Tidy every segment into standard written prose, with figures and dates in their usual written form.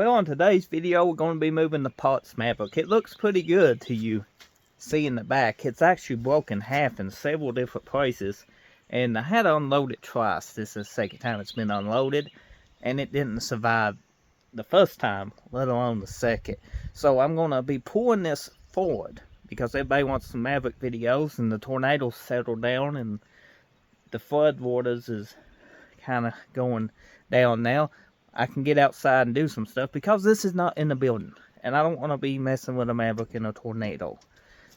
Well, in today's video, we're going to be moving the Ford Maverick. It looks pretty good to you see in the back. It's actually broken in half in several different places. And I had to unload it twice. This is the second time it's been unloaded. And it didn't survive the first time, let alone the second. So I'm going to be pulling this forward because everybody wants some Maverick videos, and the tornadoes settled down and the flood waters is kind of going down now. I can get outside and do some stuff because this is not in the building, and I don't want to be messing with a Maverick in a tornado.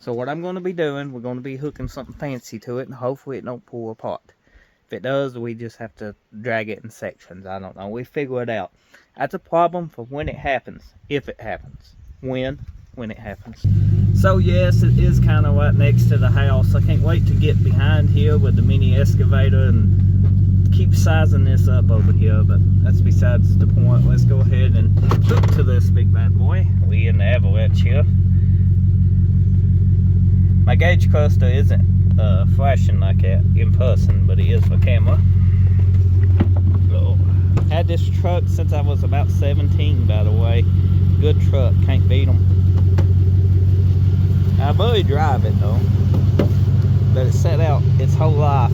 So what I'm going to be doing, we're going to be hooking something fancy to it, and hopefully it don't pull apart. If it does, we just have to drag it in sections. I don't know. We figure it out. That's a problem for when it happens, if it happens. When it happens. So yes, it is kind of right next to the house. I can't wait to get behind here with the mini excavator and keep sizing this up over here, but that's besides the point. Let's go ahead and hook to this big bad boy. We in the avalanche here. My gauge cluster isn't flashing like that in person, but it is for camera. So, had this truck since I was about 17, by the way. Good truck, can't beat them. I really drive it though, but it set out its whole life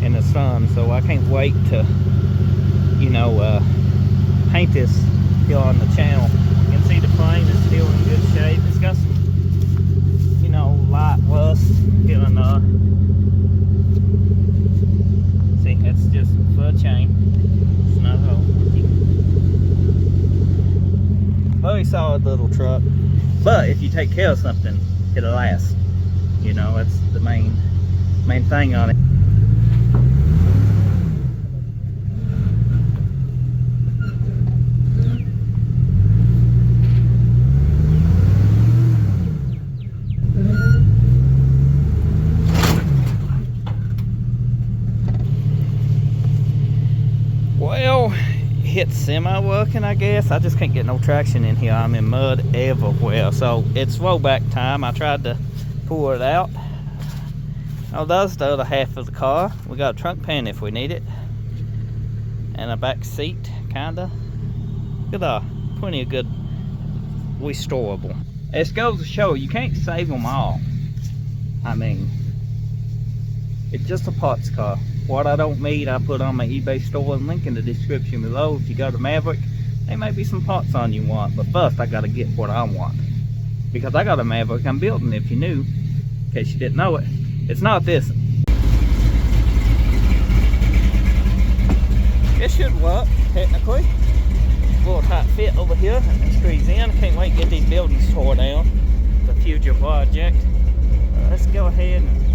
in the sun, so I can't wait to, you know, paint this here on the channel. You can see the frame is still in good shape. It's got some, you know, light rust here and there. See, it's just for a chain. It's not a hole. Very solid little truck, but if you take care of something, it'll last. You know, that's the main thing on it. Well, it's semi-working, I guess. I just can't get no traction in here. I'm in mud everywhere. So it's rollback time. I tried to pull it out. Oh, that's the other half of the car. We got a trunk pan if we need it. And a back seat, kinda. Look at that. Plenty of good restorable. It goes to show you can't save them all. I mean, it's just a parts car. What I don't need, I put on my eBay store and link in the description below. If you got a Maverick, there may be some parts on you want, but first I gotta get what I want. Because I got a Maverick I'm building, if you knew, in case you didn't know it. It's not this. It should work, technically. A little tight fit over here and squeeze in. Can't wait to get these buildings tore down. It's a future project. Let's go ahead and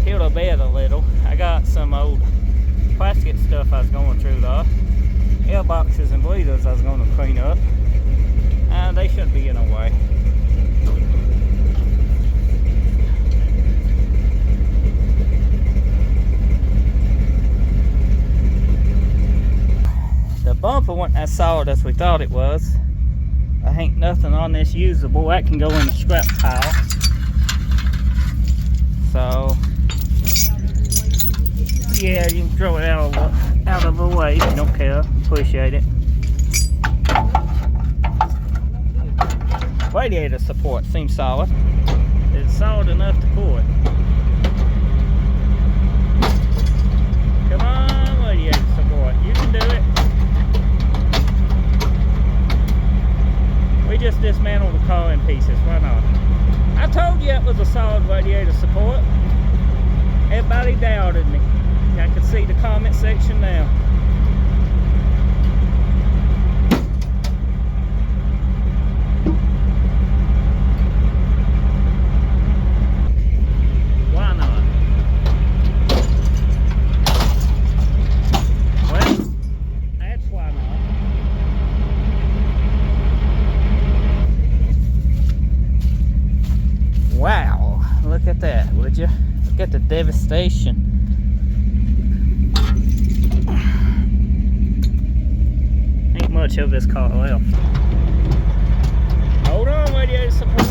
heal the bed a little. I got some old plastic stuff I was going through though. Air boxes and bleeders I was going to clean up. And they shouldn't be in the way. The bumper wasn't as solid as we thought it was. I ain't nothing on this usable. That can go in the scrap pile. So yeah, you can throw it out of the way if you don't care. Appreciate it. Radiator support seems solid. It's solid enough to pull it. Come on, radiator support. You can do it. We just dismantled the car in pieces. Why not? I told you it was a solid radiator support. Everybody doubted me. I can see the comment section now. Why not? Well, that's why not. Wow, look at that, would you? Look at the devastation. Much of this car left. Hold on, radiator support.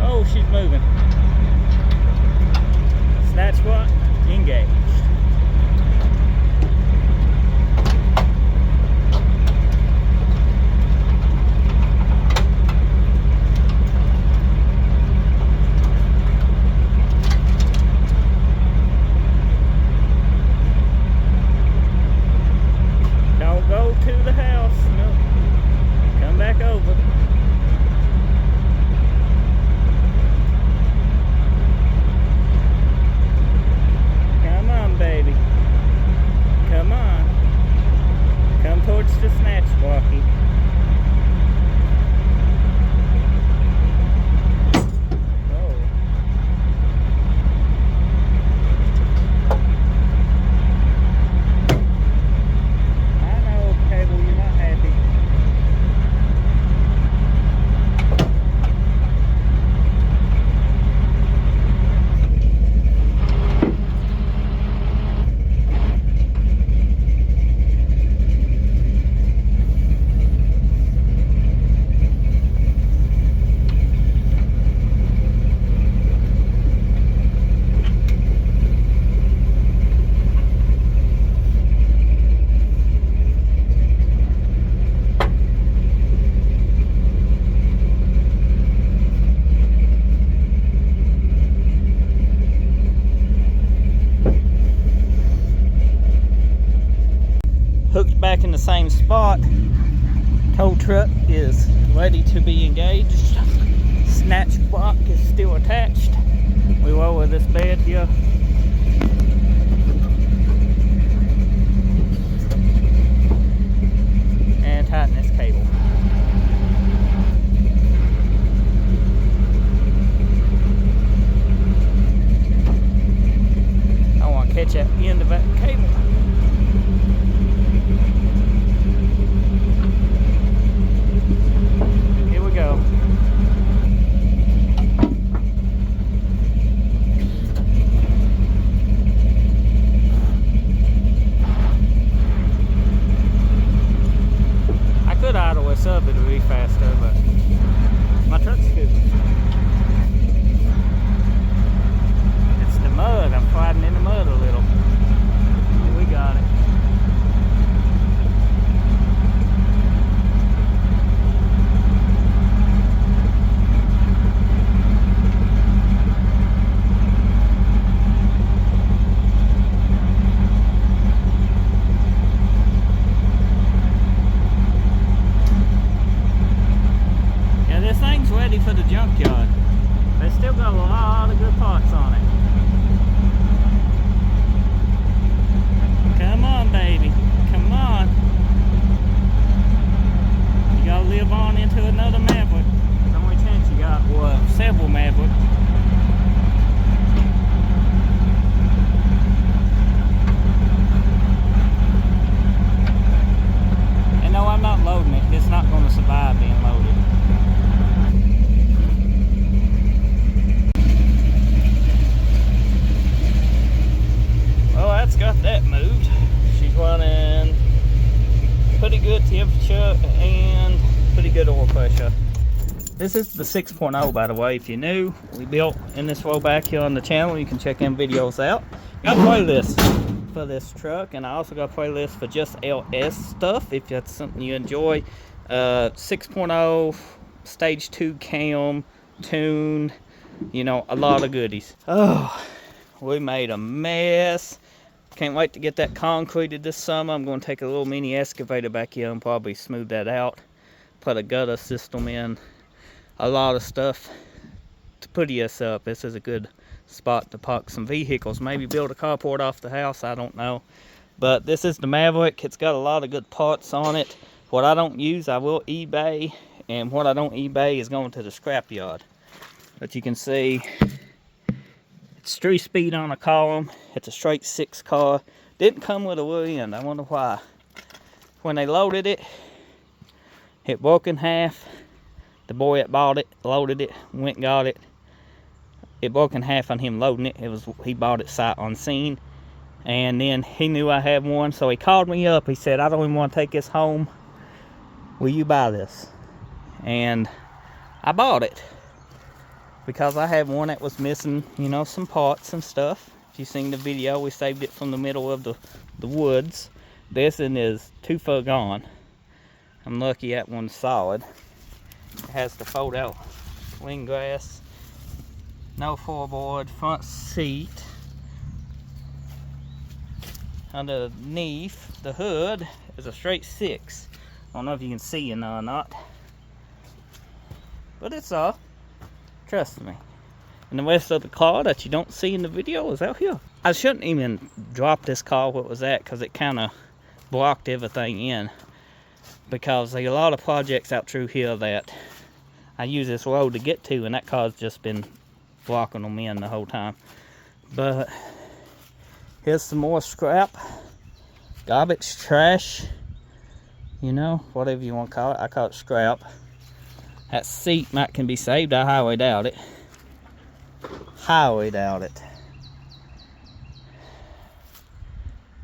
Oh, she's moving. Snatch what? Engaged. looks blocky. Hooked back in the same spot. Tow truck is ready to be engaged. Snatch block is still attached. We lower this bed here. And tighten this cable. I want to catch that end of that cable. Go. I could idle this up, it'll be faster, but my truck's good. It's the mud, I'm sliding in the mud a little. We got it. Ready for the junkyard. They still got a lot of good parts on it. Come on, baby. Come on. You gotta live on into another Maverick. There's the only chance you got. Well, several Mavericks. And no, I'm not loading it. It's not going to survive being loaded. Well, that's got that moved. She's running pretty good temperature and pretty good oil pressure. This is the 6.0, by the way. If you're new, we built in this row back here on the channel. You can check them videos out. Got a playlist for this truck, and I also got a playlist for just LS stuff if that's something you enjoy. 6.0, stage 2 cam, tuned, you know, a lot of goodies. Oh, we made a mess. Can't wait to get that concreted this summer. I'm going to take a little mini excavator back here and probably smooth that out. Put a gutter system in. A lot of stuff to putty us up. This is a good spot to park some vehicles. Maybe build a carport off the house. I don't know. But this is the Maverick. It's got a lot of good parts on it. What I don't use, I will eBay. And what I don't eBay is going to the scrapyard. But you can see it's 3-speed on a column. It's a straight 6 car. Didn't come with a rear end. I wonder why. When they loaded it, it broke in half. The boy that bought it, loaded it, went and got it. It broke in half on him loading it. He bought it sight unseen. And then he knew I had one, so he called me up. He said, I don't even want to take this home. Will you buy this? And I bought it. Because I had one that was missing, you know, some parts and stuff. If you've seen the video, we saved it from the middle of the woods. This one is too far gone. I'm lucky that one's solid. It has the fold out wing grass. No floorboard, front seat. Underneath the hood is a straight 6. I don't know if you can see it or not. But it's all. Trust me. And the rest of the car that you don't see in the video is out here. I shouldn't even drop this car where it was at because it kind of blocked everything in. because there's a lot of projects out through here that I use this road to get to, and that car's just been blocking them in the whole time. But here's some more scrap, garbage, trash, you know, whatever you want to call it. I call it scrap. That seat might can be saved. I highly doubt it. Highly doubt it.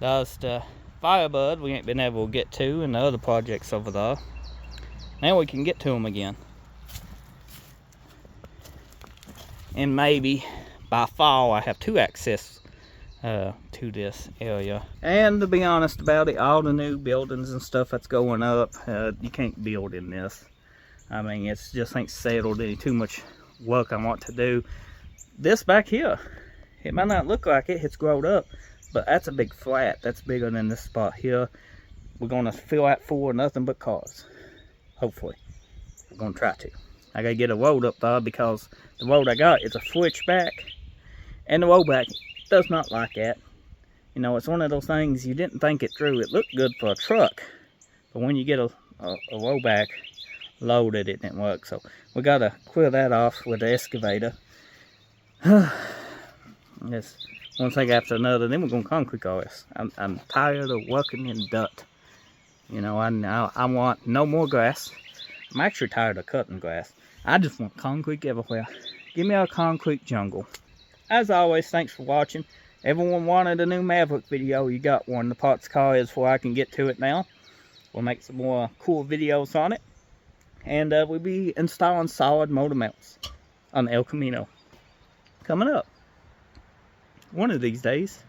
There's the Firebird we ain't been able to get to, and the other projects over there. Now we can get to them again. And maybe by fall I have 2 access to this area. And to be honest about it, all the new buildings and stuff that's going up, you can't build in this. I mean, it's just ain't settled any too much work I want to do. This back here, it might not look like it, it's grown up, but that's a big flat. That's bigger than this spot here. We're gonna fill that full of nothing but cars. Hopefully. We're gonna try to. I gotta get a road up there because the road I got is a switchback, and the rollback does not like that. You know, it's one of those things you didn't think it through. It looked good for a truck, but when you get a rollback loaded, it didn't work. So we gotta clear that off with the excavator. Just one thing after another. Then we're gonna concrete all this. I'm tired of working in dirt. You know, I want no more grass. I'm actually tired of cutting grass. I just want concrete everywhere. Give me a concrete jungle. As always, thanks for watching. Everyone wanted a new Maverick video. You got one. The parts car is where I can get to it now. We'll make some more cool videos on it. And we'll be installing solid motor mounts on El Camino coming up one of these days.